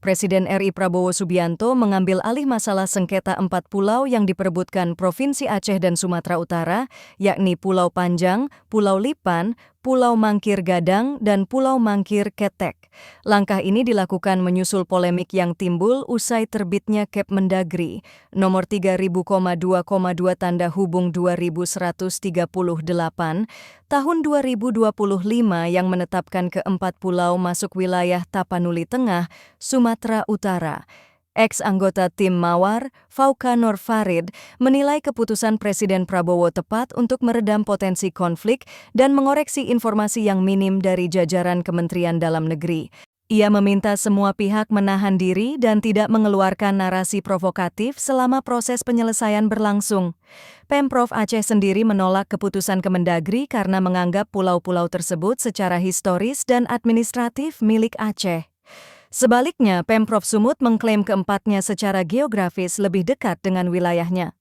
Presiden RI Prabowo Subianto mengambil alih masalah sengketa 4 pulau yang diperebutkan Provinsi Aceh dan Sumatera Utara, yakni Pulau Panjang, Pulau Lipan, Pulau Mangkir Gadang, dan Pulau Mangkir Ketek. Langkah ini dilakukan menyusul polemik yang timbul usai terbitnya Kepmendagri nomor 3000,2,2 tanda hubung 2138 tahun 2025 yang menetapkan keempat pulau masuk wilayah Tapanuli Tengah, Sumatera Utara. Ex-anggota tim Mawar, Fauka Nur Farid, menilai keputusan Presiden Prabowo tepat untuk meredam potensi konflik dan mengoreksi informasi yang minim dari jajaran Kementerian Dalam Negeri. Ia meminta semua pihak menahan diri dan tidak mengeluarkan narasi provokatif selama proses penyelesaian berlangsung. Pemprov Aceh sendiri menolak keputusan Kemendagri karena menganggap pulau-pulau tersebut secara historis dan administratif milik Aceh. Sebaliknya, Pemprov Sumut mengklaim keempatnya secara geografis lebih dekat dengan wilayahnya.